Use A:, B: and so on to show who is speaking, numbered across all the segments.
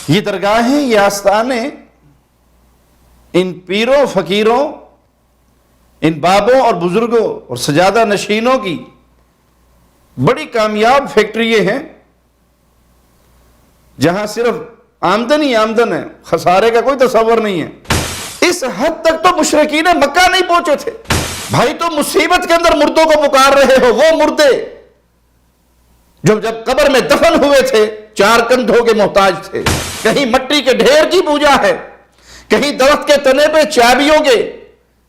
A: یہ درگاہیں، یہ آستانے ان پیروں فقیروں، ان بابوں اور بزرگوں اور سجادہ نشینوں کی بڑی کامیاب فیکٹری یہ ہیں جہاں صرف آمدن ہی آمدن ہے، خسارے کا کوئی تصور نہیں ہے۔ اس حد تک تو مشرکین مکہ نہیں پہنچے تھے۔ بھائی تو مصیبت کے اندر مردوں کو پکار رہے ہو، وہ مردے جو جب قبر میں دفن ہوئے تھے 4 کندھوں کے محتاج تھے، کہیں مٹی کے ڈھیر کی پوجا ہے، کہیں درخت کے تنے پہ چابیوں کے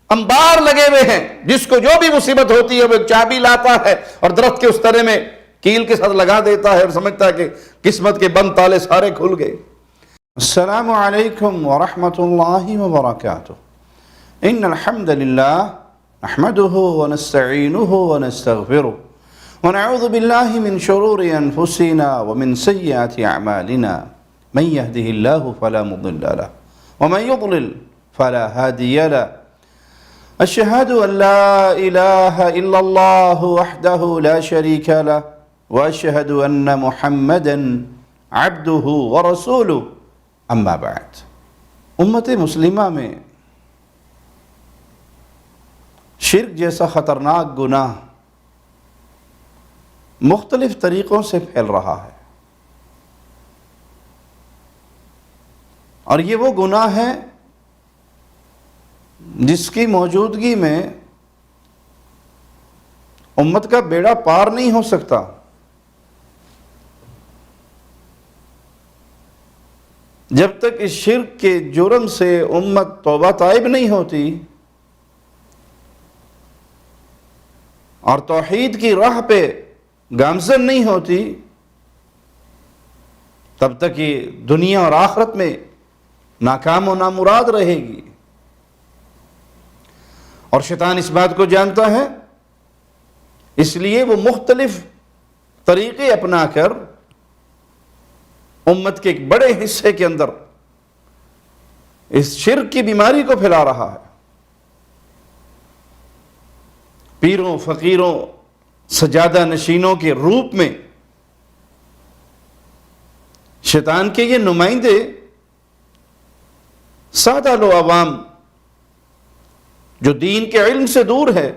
A: انبار لگے ہوئے ہیں، جس کو جو بھی مصیبت ہوتی ہے وہ ایک چابی لاتا ہے اور درخت کے اس تنے میں کیل کے ساتھ لگا دیتا ہے اور سمجھتا ہے کہ قسمت کے بند تالے سارے کھل گئے۔ السلام علیکم ورحمۃ اللہ وبرکاتہ۔ ان الحمد للہ نحمده ونستعینه ونستغفره ونعوذ باللہ من شرور انفسنا ومن سیئات اعمالنا من يهده الله فلا مضل له ومن يضلل فلا هادي له اشهد ان لا اله الا الله وحده لا شريك له واشهد ان محمدا عبده ورسوله اما بعد۔ امت مسلمہ میں شرک جیسا خطرناک گناہ مختلف طریقوں سے پھیل رہا ہے، اور یہ وہ گناہ ہے جس کی موجودگی میں امت کا بیڑا پار نہیں ہو سکتا۔ جب تک اس شرک کے جرم سے امت توبہ تائب نہیں ہوتی اور توحید کی راہ پہ گامزن نہیں ہوتی، تب تک یہ دنیا اور آخرت میں ناکام و نامراد رہے گی۔ اور شیطان اس بات کو جانتا ہے، اس لیے وہ مختلف طریقے اپنا کر امت کے ایک بڑے حصے کے اندر اس شرک کی بیماری کو پھیلا رہا ہے۔ پیروں فقیروں سجادہ نشینوں کے روپ میں شیطان کے یہ نمائندے سادہ لو عوام جو دین کے علم سے دور ہے،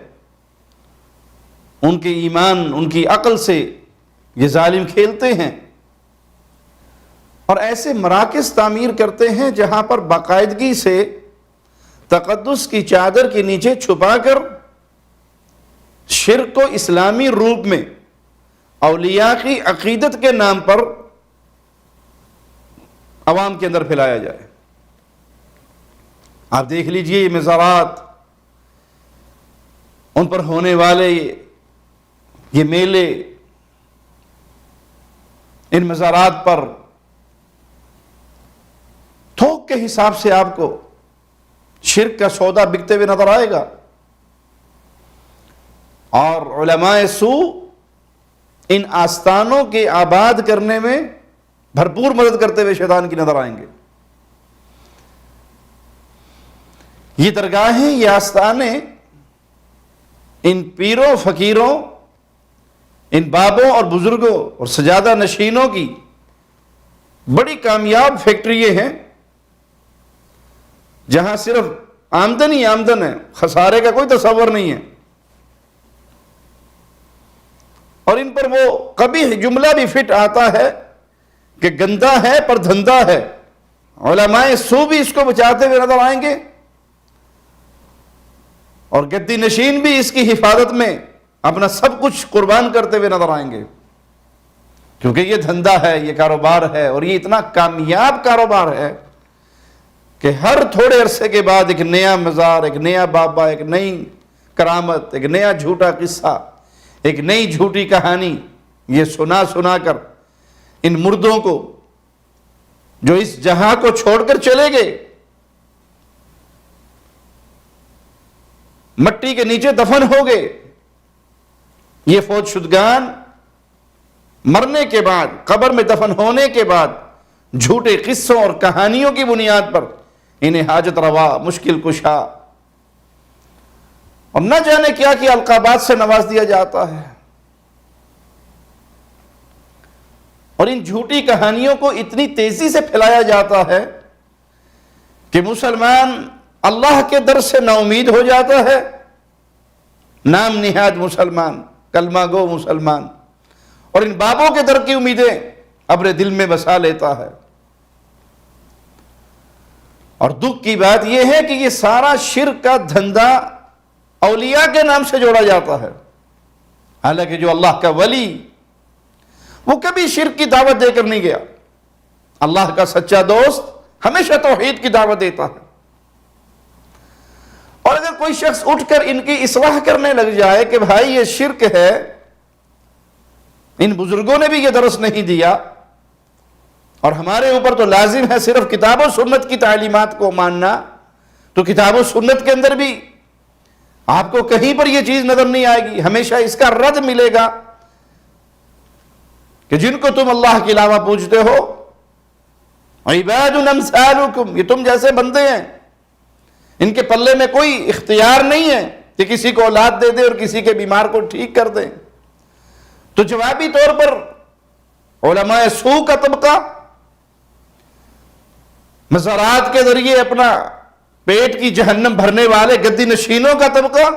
A: ان کے ایمان ان کی عقل سے یہ ظالم کھیلتے ہیں اور ایسے مراکز تعمیر کرتے ہیں جہاں پر باقاعدگی سے تقدس کی چادر کے نیچے چھپا کر شرک کو اسلامی روپ میں اولیاء کی عقیدت کے نام پر عوام کے اندر پھیلایا جائے۔ آپ دیکھ لیجئے یہ مزارات، ان پر ہونے والے یہ میلے، ان مزارات پر تھوک کے حساب سے آپ کو شرک کا سودا بکتے ہوئے نظر آئے گا، اور علماء سوء ان آستانوں کے آباد کرنے میں بھرپور مدد کرتے ہوئے شیطان کی نظر آئیں گے۔ یہ درگاہیں، یہ آستانے ان پیروں فقیروں، ان بابوں اور بزرگوں اور سجادہ نشینوں کی بڑی کامیاب فیکٹری یہ ہیں جہاں صرف آمدن ہی آمدن ہے، خسارے کا کوئی تصور نہیں ہے، اور ان پر وہ قبیح جملہ بھی فٹ آتا ہے کہ گندا ہے پر دھندا ہے۔ علماء سو بھی اس کو بچاتے ہوئے نظر آئیں گے، اور گدی نشین بھی اس کی حفاظت میں اپنا سب کچھ قربان کرتے ہوئے نظر آئیں گے، کیونکہ یہ دھندا ہے، یہ کاروبار ہے، اور یہ اتنا کامیاب کاروبار ہے کہ ہر تھوڑے عرصے کے بعد ایک نیا مزار، ایک نیا بابا، ایک نئی کرامت، ایک نیا جھوٹا قصہ، ایک نئی جھوٹی کہانی یہ سنا سنا کر ان مردوں کو جو اس جہاں کو چھوڑ کر چلے گئے، مٹی کے نیچے دفن ہو گئے، یہ فوج شدگان مرنے کے بعد، قبر میں دفن ہونے کے بعد جھوٹے قصوں اور کہانیوں کی بنیاد پر انہیں حاجت روا، مشکل کشا اور نہ جانے کیا کہ القابات سے نواز دیا جاتا ہے۔ اور ان جھوٹی کہانیوں کو اتنی تیزی سے پھیلایا جاتا ہے کہ مسلمان اللہ کے در سے نا امید ہو جاتا ہے، نام نہاد مسلمان، کلمہ گو مسلمان، اور ان بابوں کے در کی امیدیں اپنے دل میں بسا لیتا ہے۔ اور دکھ کی بات یہ ہے کہ یہ سارا شرک کا دھندا اولیاء کے نام سے جوڑا جاتا ہے، حالانکہ جو اللہ کا ولی وہ کبھی شرک کی دعوت دے کر نہیں گیا۔ اللہ کا سچا دوست ہمیشہ توحید کی دعوت دیتا ہے۔ اور اگر کوئی شخص اٹھ کر ان کی اصلاح کرنے لگ جائے کہ بھائی یہ شرک ہے، ان بزرگوں نے بھی یہ درس نہیں دیا، اور ہمارے اوپر تو لازم ہے صرف کتاب و سنت کی تعلیمات کو ماننا، تو کتاب و سنت کے اندر بھی آپ کو کہیں پر یہ چیز نظر نہیں آئے گی، ہمیشہ اس کا رد ملے گا کہ جن کو تم اللہ کے علاوہ پوجتے ہو عباد امثالکم، یہ تم جیسے بندے ہیں، ان کے پلے میں کوئی اختیار نہیں ہے کہ کسی کو اولاد دے دے اور کسی کے بیمار کو ٹھیک کر دے۔ تو جوابی طور پر علماء سوء کا طبقہ مزارات کے ذریعے اپنا پیٹ کی جہنم بھرنے والے گدی نشینوں کا طبقہ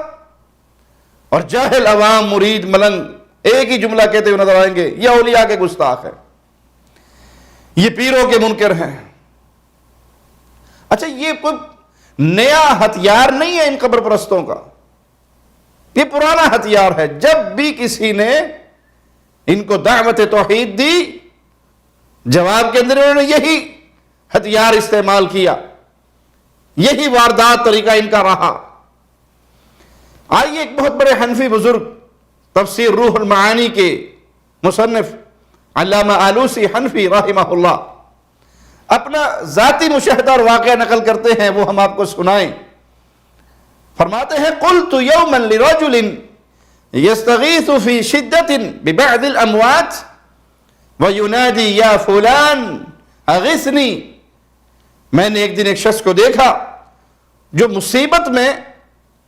A: اور جاہل عوام مرید ملنگ ایک ہی جملہ کہتے ہوئے نظر آئیں گے، یہ اولیاء کے گستاخ ہیں، یہ پیروں کے منکر ہیں۔ اچھا، یہ کوئی نیا ہتھیار نہیں ہے ان قبر پرستوں کا، یہ پرانا ہتھیار ہے۔ جب بھی کسی نے ان کو دعوت توحید دی، جواب کے اندر انہوں نے یہی ہتھیار استعمال کیا، یہی واردات طریقہ ان کا رہا۔ آئیے ایک بہت بڑے حنفی بزرگ، تفسیر روح المعانی کے مصنف علامہ آلوسی حنفی رحمہ اللہ اپنا ذاتی مشاہدہ اور واقعہ نقل کرتے ہیں، وہ ہم آپ کو سنائیں۔ فرماتے ہیں قلت یوما لرجل یستغیث فی شدت ببعض الاموات وینادی یا فلان اغثنی، میں نے ایک دن ایک شخص کو دیکھا جو مصیبت میں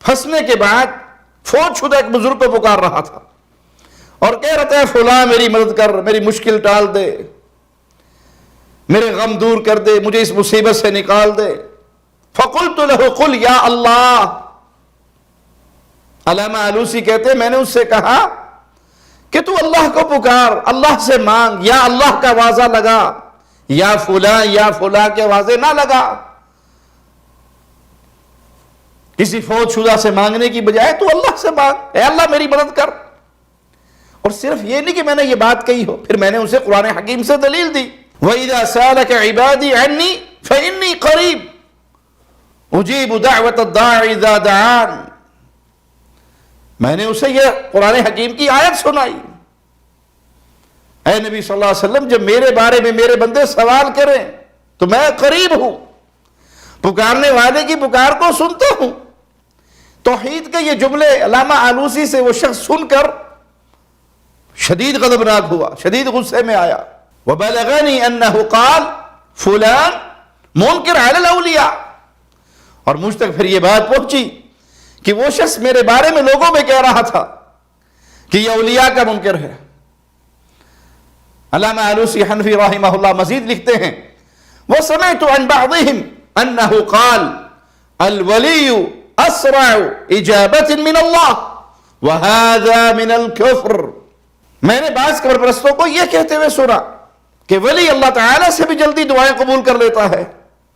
A: پھنسنے کے بعد فوت شدہ ایک بزرگ کو پکار رہا تھا اور کہہ رہا تھا فلاں میری مدد کر، میری مشکل ٹال دے، میرے غم دور کر دے، مجھے اس مصیبت سے نکال دے۔ فقلت له قل یا اللہ، علامہ آلوسی کہتے ہیں میں نے اس سے کہا کہ تو اللہ کو پکار، اللہ سے مانگ، یا اللہ کا واضح لگا، یا فلاں کے واضح نہ لگا۔ کسی فوت شدہ سے مانگنے کی بجائے تو اللہ سے مانگ، اے اللہ میری مدد کر۔ اور صرف یہ نہیں کہ میں نے یہ بات کہی ہو، پھر میں نے اسے قرآن حکیم سے دلیل دی، وَإِذَا سَأَلَكَ عِبَادِي عَنِّي فَإِنِّي قَرِيبٌ أُجِيبُ دَعْوَةَ الدَّاعِ إِذَا دَعَانِ، میں نے اسے یہ قرآن حکیم کی آیت سنائی، اے نبی صلی اللہ علیہ وسلم جب میرے بارے میں میرے بندے سوال کریں تو میں قریب ہوں، پکارنے والے کی پکار کو سنتا ہوں۔ توحید کے یہ جملے علامہ آلوسی سے وہ شخص سن کر شدید غضبناک ہوا، شدید غصے میں آیا۔ وَبَلَغَنِي أَنَّهُ قَالَ فُلَان مُنْكِرْ عَلَى الْأَوْلِيَاء، اور مجھ تک پھر یہ بات پہنچی کہ وہ شخص میرے بارے میں لوگوں میں کہہ رہا تھا کہ یہ اولیاء کا منکر ہے۔ علامہ آلوسی حنفی رحمہ اللہ مزید لکھتے ہیں وَسَمِعْتُ عَنْ بَعْضِهِمْ أَنَّهُ قَالَ الْوَلِيُّ أَسْرَعُ إِجَابَةٍ مِّنَ اللَّهِ وَهَذَا مِنَ الْكُفْرِ، میں نے بعض قبر پرستوں کو یہ کہتے ہوئے سنا کہ ولی اللہ تعالیٰ سے بھی جلدی دعائیں قبول کر لیتا ہے،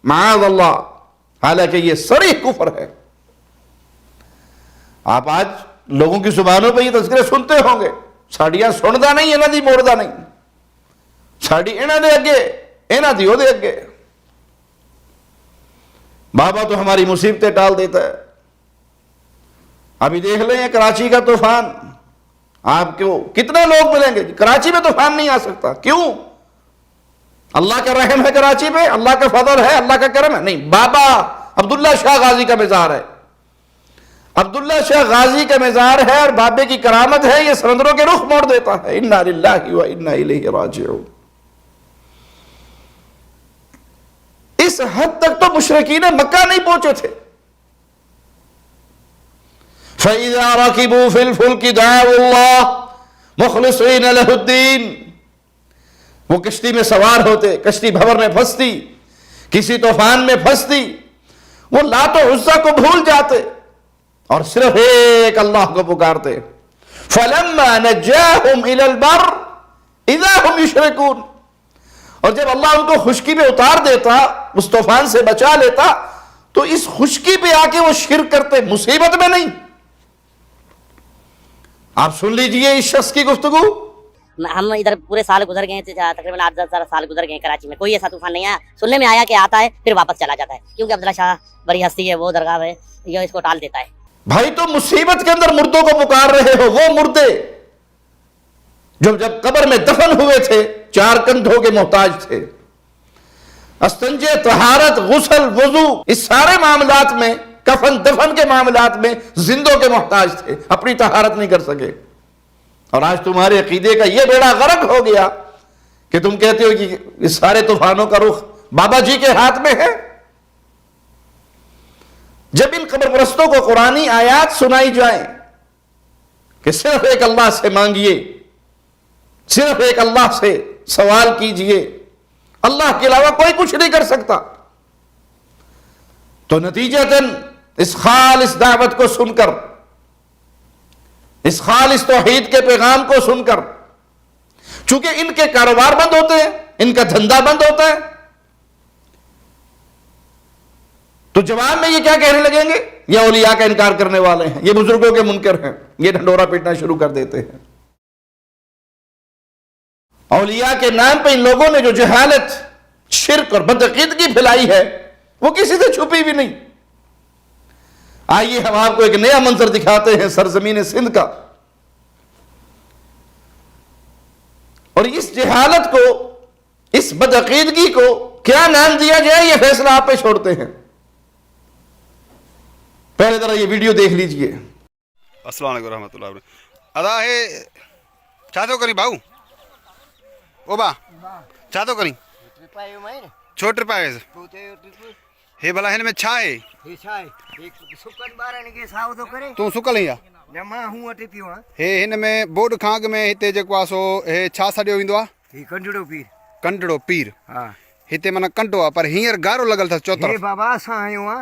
A: معاذ اللہ، حالانکہ یہ صریح کفر ہے۔ آپ آج لوگوں کی زبانوں پہ یہ تذکرے سنتے ہوں گے، ساڑیاں سندا نہیں انہاں دی موڑدا نہیں، ساڑی انہاں دے اگے انہاں دی او دے اگے، بابا تو ہماری مصیبتیں ٹال دیتا ہے۔ ابھی دیکھ لیں کراچی کا طوفان، آپ کو کتنے لوگ ملیں گے کراچی میں طوفان نہیں آ سکتا، کیوں؟ اللہ کا رحم ہے کراچی میں، اللہ کا فضل ہے، اللہ کا کرم ہے؟ نہیں، بابا عبداللہ شاہ غازی کا مزار ہے، عبداللہ شاہ غازی کا مزار ہے اور بابے کی کرامت ہے، یہ سمندروں کے رخ موڑ دیتا ہے۔ انا للہ و انا الیہ راجعون۔ اس حد تک تو مشرکین مکہ نہیں پہنچے تھے۔ فَإِذَا رَكِبُوا فِي الْفُلْكِ دَعَوُا اللَّهَ مُخْلِصِينَ لَهُ الدِّينَ، وہ کشتی میں سوار ہوتے, کشتی بھنور میں پھنستی, کسی طوفان میں پھنستی, وہ لات و عزا کو بھول جاتے اور صرف ایک اللہ کو پکارتے. فَلَمَّا نَجَّاهُمْ إِلَى الْبَرِّ إِذَا هُمْ يُشْرِكُونَ. اور جب اللہ ان کو خشکی پہ اتار دیتا, اس طوفان سے بچا لیتا, تو اس خشکی پہ آ کے وہ شرک کرتے, مصیبت میں نہیں. آپ سن لیجئے اس شخص کی گفتگو.
B: ہم ادھر پورے سال گزر گئے تھے, تقریباً 8-10 سال گزر گئے کراچی میں, کوئی ایسا طوفان نہیں آیا. سننے میں آیا کہ آتا ہے پھر واپس چلا جاتا ہے, کیونکہ عبداللہ شاہ بڑی ہستی ہے, وہ درگاہ ہے, یہ اس کو ٹال دیتا ہے.
A: بھائی تو مصیبت کے اندر مردوں کو پکار رہے ہو. وہ مردے جو جب قبر میں دفن ہوئے تھے 4 کندھوں کے محتاج تھے, استنجے, طہارت, غسل, وضو, اس سارے معاملات میں, کفن دفن کے معاملات میں زندوں کے محتاج تھے, اپنی طہارت نہیں کر سکے. اور آج تمہارے عقیدے کا یہ بیڑا غرق ہو گیا کہ تم کہتے ہو کہ اس سارے طوفانوں کا رخ بابا جی کے ہاتھ میں ہے. جب ان قبر پرستوں کو قرآنی آیات سنائی جائیں کہ صرف ایک اللہ سے مانگیے, صرف ایک اللہ سے سوال کیجئے, اللہ کے علاوہ کوئی کچھ نہیں کر سکتا, تو نتیجتاً اس خالص دعوت کو سن کر, اس خالص توحید کے پیغام کو سن کر, چونکہ ان کے کاروبار بند ہوتے ہیں, ان کا دھندا بند ہوتا ہے, تو جواب میں یہ کیا کہنے لگیں گے؟ یہ اولیاء کا انکار کرنے والے ہیں, یہ بزرگوں کے منکر ہیں, یہ ڈھنڈورا پیٹنا شروع کر دیتے ہیں. اولیاء کے نام پہ ان لوگوں نے جو جہالت, شرک اور بدعقیدگی پھیلائی ہے وہ کسی سے چھپی بھی نہیں. آئیے ہم آپ کو ایک نیا منظر دکھاتے ہیں سرزمین سندھ کا, اور اس جہالت کو, اس بدعقیدگی کو کیا نام دیا جائے یہ فیصلہ آپ پہ چھوڑتے ہیں. پہلے ذرا یہ ویڈیو دیکھ لیجئے.
C: السلام علیکم ورحمۃ اللہ وبرکاتہ. ادا ہے چاہتو کری بھاؤ او با چاہتو کری چھوٹ رپائے ہے بھلا ہن میں چھا ہے تو سکل ہی ہے ہن میں بوڈ کھانگ میں ہتے جکو آ سو ہے چھا سڈیو ویندو آ کنڈڑو پیر ہتے منا کنڈو آ پر ہیر گارو لگل تھا چوتر
D: بابا اساں آيو آ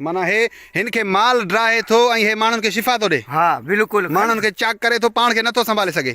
C: مانا ہے ہن کے مال ڊراهي ٿو ۽ ہے ماڻهن کي شفا ٿو ڏي.
D: ها بلڪل
C: ماڻهن کي چاڪ ڪري ٿو, پاڻ کي نٿو سنڀالي سگهي.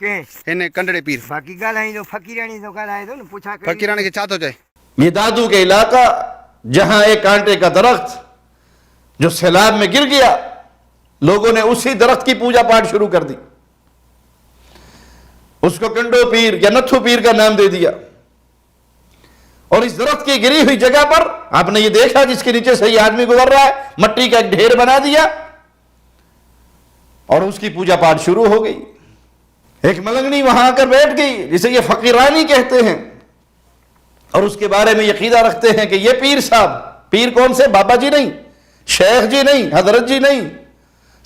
D: ڪنهن
C: ہن کنڊڙي پیر
D: باقي ڳالهائيندو فقيراني تو ڳالهائي ٿو ن پڇا ڪري
C: فقيران کي ڇا ٿو چئي.
A: یہ دادو کے علاقہ جہاں ایک کانٹے کا درخت جو سیلاب میں گر گیا, لوگوں نے اسی درخت کی پوجا پاٹ شروع کر دی, اس کو کنڈو پیر یا نتھو پیر کا نام دے دیا. اور اس درخت کی گری ہوئی جگہ پر آپ نے یہ دیکھا جس کے نیچے سے یہ آدمی گزر رہا ہے, مٹی کا ایک ڈھیر بنا دیا اور اس کی پوجا پاٹ شروع ہو گئی. ایک ملنگنی وہاں آ کر بیٹھ گئی جسے یہ فقیرانی کہتے ہیں, اور اس کے بارے میں عقیدہ رکھتے ہیں کہ یہ پیر صاحب, پیر کون سے, بابا جی نہیں, شیخ جی نہیں, حضرت جی نہیں,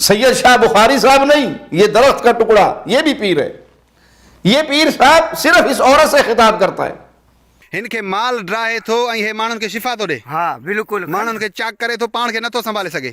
A: سید شاہ بخاری صاحب نہیں, یہ درخت کا ٹکڑا یہ بھی پیر ہے. یہ پیر صاحب صرف اس عورت سے خطاب کرتا ہے.
C: ہن کے مال ڈراهي ٿو ۽ ہے ماڻهن کي شفا ٿو ڏي.
D: ها بلڪل
C: ماڻهن کي چاڪ ڪري ٿو, پاڻ کي نٿو سنڀالي سگهي.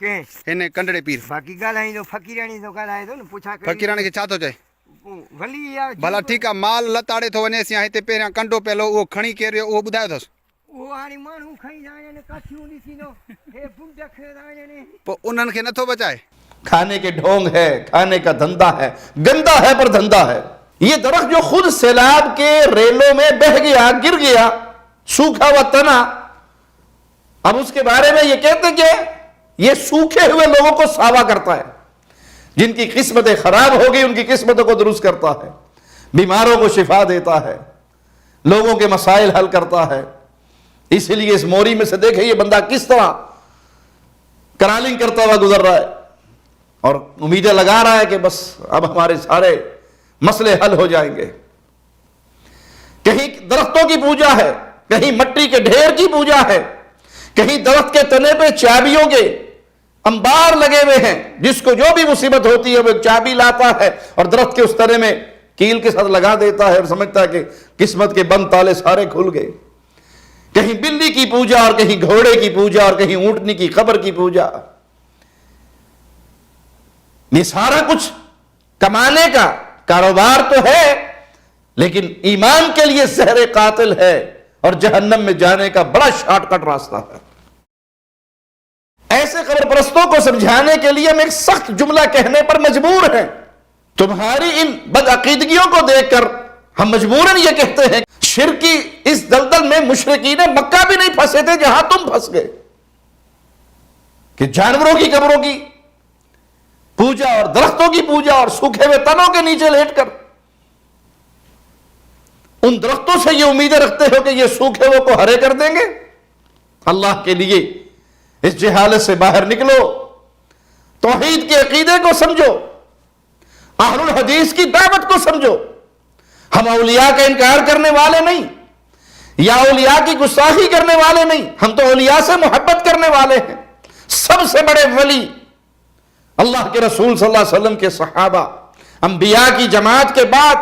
D: ڪنهن
C: ہن کنڊڙي پیر
D: باقي ڳالهائيندو فقيراني تو ڳالهائي ٿو ن پڇا ڪري
C: فقيران کي ڇا ٿو چئي.
D: ولي يا
C: بھلا ٹھیک ہے, مال لتاڑے تو ونے سيا ہتے پهريان کنڊو پهلو وہ کھڻي کيريو وہ ٻڌايو ٿس
D: او هاڻي ماڻهو کائي جاڻي نه کاٿيون ڏسينو هي بنڊ کيرائي نه
C: پو انهن کي نٿو بچائے.
A: کھانے کے ڈھونگ ہے, کھانے کا دھندا ہے, گندا ہے پر دھندا ہے. یہ درخت جو خود سیلاب کے ریلوں میں بہ گیا, گر گیا, سوکھا ہوا تنا, اب اس کے بارے میں یہ کہتے کہ یہ سوکھے ہوئے لوگوں کو ساوا کرتا ہے, جن کی قسمتیں خراب ہو گئی ان کی قسمتوں کو درست کرتا ہے, بیماروں کو شفا دیتا ہے, لوگوں کے مسائل حل کرتا ہے. اس لیے اس موری میں سے دیکھیں یہ بندہ کس طرح کرالنگ کرتا ہوا گزر رہا ہے اور امیدیں لگا رہا ہے کہ بس اب ہمارے سارے مسئلے حل ہو جائیں گے. کہیں درختوں کی پوجا ہے, کہیں مٹی کے ڈھیر کی پوجا ہے, کہیں درخت کے تنے پہ چابیوں کے انبار لگے ہوئے ہیں, جس کو جو بھی مصیبت ہوتی ہے وہ ایک چابی لاتا ہے اور درخت کے اس تنے میں کیل کے ساتھ لگا دیتا ہے اور سمجھتا ہے کہ قسمت کے بند تالے سارے کھل گئے. کہیں بلی کی پوجا اور کہیں گھوڑے کی پوجا اور کہیں اونٹنی کی قبر کی پوجا. یہ سارا کچھ کمانے کا کاروبار تو ہے، لیکن ایمان کے لیے زہر قاتل ہے اور جہنم میں جانے کا بڑا شارٹ کٹ راستہ ہے۔ ایسے قبر پرستوں کو سمجھانے کے لیے ہم ایک سخت جملہ کہنے پر مجبور ہیں۔ تمہاری ان بدعقیدگیوں کو دیکھ کر ہم مجبوراً یہ کہتے ہیں، شرک کی اس دلدل میں مشرکین مکہ بھی نہیں پھنسے تھے جہاں تم پھنس گئے، کہ جانوروں کی قبروں کی پوجا اور درختوں کی پوجا اور سوکھے ہوئے تنوں کے نیچے لیٹ کر ان درختوں سے یہ امیدیں رکھتے ہو کہ یہ سوکھے ہوئے کو ہرے کر دیں گے۔ اللہ کے لیے اس جہالت سے باہر نکلو، توحید کے عقیدے کو سمجھو، اہل الحدیث کی دعوت کو سمجھو۔ ہم اولیاء کا انکار کرنے والے نہیں، یا اولیاء کی گستاخی کرنے والے نہیں، ہم تو اولیاء سے محبت کرنے والے ہیں۔ سب سے بڑے ولی اللہ کے رسول صلی اللہ علیہ وسلم کے صحابہ، انبیاء کی جماعت کے بعد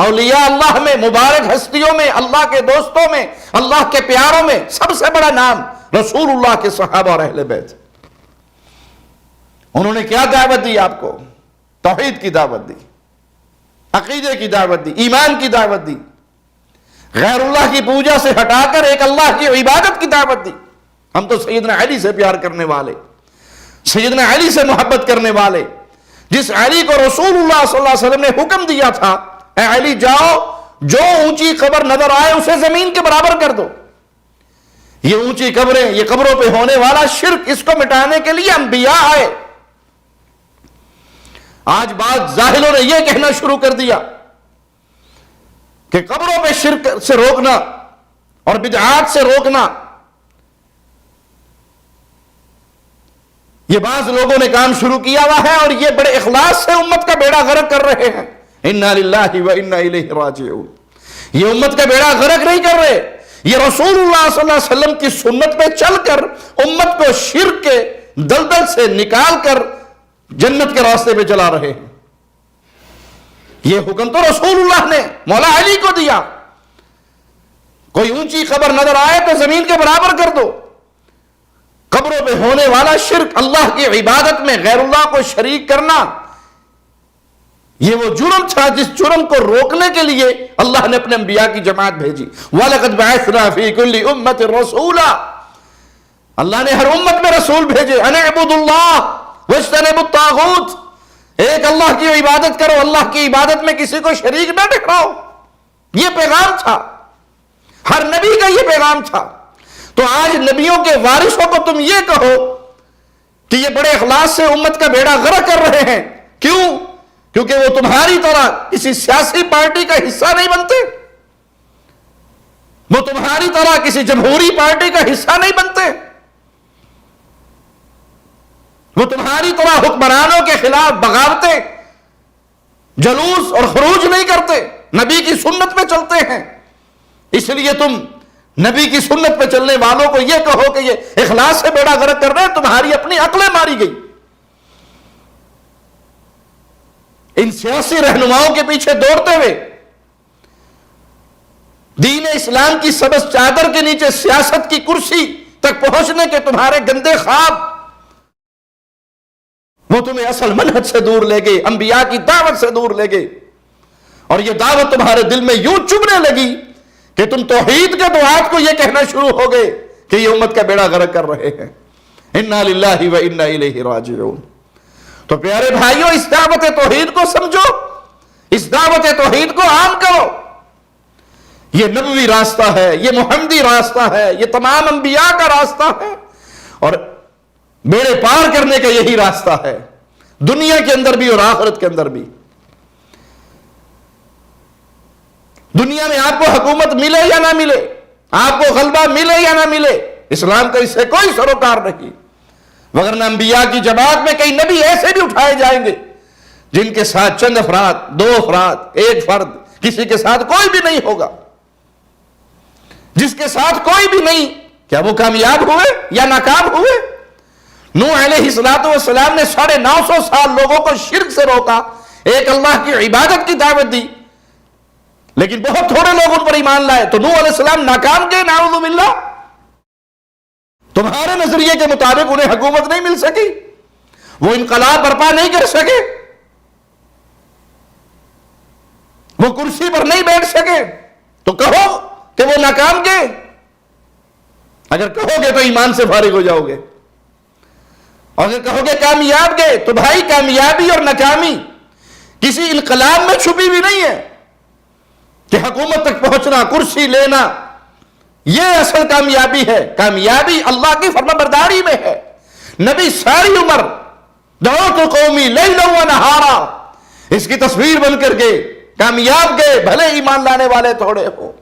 A: اولیاء اللہ میں، مبارک ہستیوں میں، اللہ کے دوستوں میں، اللہ کے پیاروں میں سب سے بڑا نام رسول اللہ کے صحابہ اور اہل بیت۔ انہوں نے کیا دعوت دی آپ کو؟ توحید کی دعوت دی، عقیدے کی دعوت دی، ایمان کی دعوت دی، غیر اللہ کی پوجا سے ہٹا کر ایک اللہ کی عبادت کی دعوت دی۔ ہم تو سیدنا علی سے پیار کرنے والے، سیدنا علی سے محبت کرنے والے، جس علی کو رسول اللہ صلی اللہ علیہ وسلم نے حکم دیا تھا، اے علی جاؤ، جو اونچی قبر نظر آئے اسے زمین کے برابر کر دو۔ یہ اونچی قبریں، یہ قبروں پہ ہونے والا شرک، اس کو مٹانے کے لیے انبیاء آئے۔ آج بعض جاہلوں نے یہ کہنا شروع کر دیا کہ قبروں پہ شرک سے روکنا اور بدعات سے روکنا، یہ بعض لوگوں نے کام شروع کیا ہوا ہے اور یہ بڑے اخلاص سے امت کا بیڑا غرق کر رہے ہیں۔ انا للہ و انا الیہ راجعون۔ یہ امت کا بیڑا غرق نہیں کر رہے، یہ رسول اللہ صلی اللہ علیہ وسلم کی سنت پہ چل کر امت کو شرک کے دلدل سے نکال کر جنت کے راستے پہ چلا رہے ہیں۔ یہ حکم تو رسول اللہ نے مولا علی کو دیا، کوئی اونچی قبر نظر آئے تو زمین کے برابر کر دو۔ قبروں پہ ہونے والا شرک، اللہ کی عبادت میں غیر اللہ کو شریک کرنا، یہ وہ جرم تھا جس جرم کو روکنے کے لیے اللہ نے اپنے انبیاء کی جماعت بھیجی۔ وَلَقَدْ بَعَثْنَا فِي كُلِّ أُمَّةٍ رَسُولًا، اللہ نے ہر امت میں رسول بھیجے، أَنِ اعْبُدُوا اللَّهَ وَاجْتَنِبُوا الطَّاغُوتَ، ایک اللہ کی عبادت کرو، اللہ کی عبادت میں کسی کو شریک نہ ٹھہراؤ۔ یہ پیغام تھا، ہر نبی کا یہ پیغام تھا۔ تو آج نبیوں کے وارثوں کو تم یہ کہو کہ یہ بڑے اخلاص سے امت کا بیڑا غرق کر رہے ہیں، کیوں؟ کیونکہ وہ تمہاری طرح کسی سیاسی پارٹی کا حصہ نہیں بنتے، وہ تمہاری طرح کسی جمہوری پارٹی کا حصہ نہیں بنتے، وہ تمہاری طرح حکمرانوں کے خلاف بغاوتیں، جلوس اور خروج نہیں کرتے، نبی کی سنت پہ چلتے ہیں۔ اس لیے تم نبی کی سنت پہ چلنے والوں کو یہ کہو کہ یہ اخلاص سے بیڑا غرق کر رہے ہیں، تمہاری اپنی عقلیں ماری گئی۔ ان سیاسی رہنماؤں کے پیچھے دوڑتے ہوئے دین اسلام کی سبز چادر کے نیچے سیاست کی کرسی تک پہنچنے کے تمہارے گندے خواب، وہ تمہیں اصل منہج سے دور لے گئے، انبیاء کی دعوت سے دور لے گئے، اور یہ دعوت تمہارے دل میں یوں چبھنے لگی کہ تم توحید کے دعات کو یہ کہنا شروع ہو گئے کہ یہ امت کا بیڑا غرق کر رہے ہیں۔ انا للہ و انا الیہ راجعون۔ تو پیارے بھائیوں، اس دعوت توحید کو سمجھو، اس دعوت توحید کو عام کرو۔ یہ نبوی راستہ ہے، یہ محمدی راستہ ہے، یہ تمام انبیاء کا راستہ ہے، اور بیڑے پار کرنے کا یہی راستہ ہے، دنیا کے اندر بھی اور آخرت کے اندر بھی۔ دنیا میں آپ کو حکومت ملے یا نہ ملے، آپ کو غلبہ ملے یا نہ ملے، اسلام کا اس سے کوئی سروکار نہیں، وگرنہ انبیاء کی جماعت میں کئی نبی ایسے بھی اٹھائے جائیں گے جن کے ساتھ چند افراد، 2 افراد، ایک فرد، کسی کے ساتھ کوئی بھی نہیں ہوگا۔ جس کے ساتھ کوئی بھی نہیں، کیا وہ کامیاب ہوئے یا ناکام ہوئے؟ نوح علیہ السلام نے 950 سال لوگوں کو شرک سے روکا، ایک اللہ کی عبادت کی دعوت دی، لیکن بہت تھوڑے لوگ ان پر ایمان لائے، تو نوح علیہ السلام ناکام گئے، نعوذ باللہ۔ تمہارے نظریے کے مطابق انہیں حکومت نہیں مل سکی، وہ انقلاب برپا نہیں کر سکے، وہ کرسی پر نہیں بیٹھ سکے، تو کہو کہ وہ ناکام گئے۔ اگر کہو گے تو ایمان سے فارغ ہو جاؤ گے، اور اگر کہو گے کامیاب گئے تو بھائی کامیابی اور ناکامی کسی انقلاب میں چھپی بھی نہیں ہے کہ حکومت تک پہنچنا، کرسی لینا، یہ اصل کامیابی ہے۔ کامیابی اللہ کی فرمانبرداری میں ہے۔ نبی ساری عمر دعوت قومی لیلا و نہارا اس کی تصویر بن کر کے کامیاب گئے، بھلے ایمان لانے والے تھوڑے ہو۔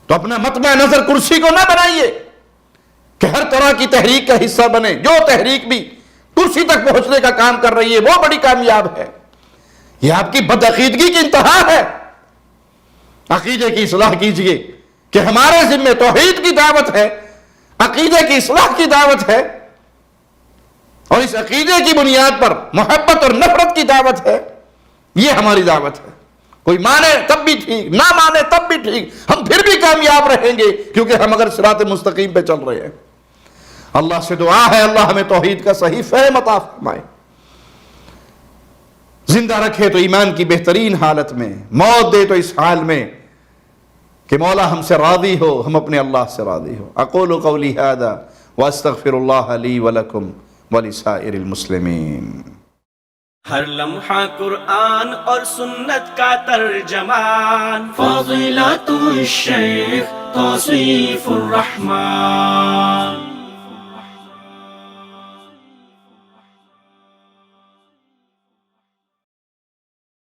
A: تو اپنا مطمع نظر کرسی کو نہ بنائیے کہ ہر طرح کی تحریک کا حصہ بنے۔ جو تحریک بھی کرسی تک پہنچنے کا کام کر رہی ہے وہ بڑی کامیاب ہے۔ یہ آپ کی بدعقیدگی کی انتہا ہے۔ عقیدے کی اصلاح کیجئے کہ ہمارے ذمہ توحید کی دعوت ہے، عقیدے کی اصلاح کی دعوت ہے، اور اس عقیدے کی بنیاد پر محبت اور نفرت کی دعوت ہے۔ یہ ہماری دعوت ہے۔ کوئی مانے تب بھی ٹھیک، نہ مانے تب بھی ٹھیک، ہم پھر بھی کامیاب رہیں گے، کیونکہ ہم اگر صراط مستقیم پہ چل رہے ہیں۔ اللہ سے دعا ہے اللہ ہمیں توحید کا صحیح فہم عطا فرمائے، زندہ رکھے تو ایمان کی بہترین حالت میں، موت دے تو اس حال میں کہ مولا ہم سے راضی ہو، ہم اپنے اللہ سے راضی ہو۔ اقول قولی ھذا واستغفر اللہ لی ولکم ولسائر المسلمین۔
E: ہر لمحہ قرآن اور سنت کا ترجمان، فضیلت الشیخ توصیف الرحمان۔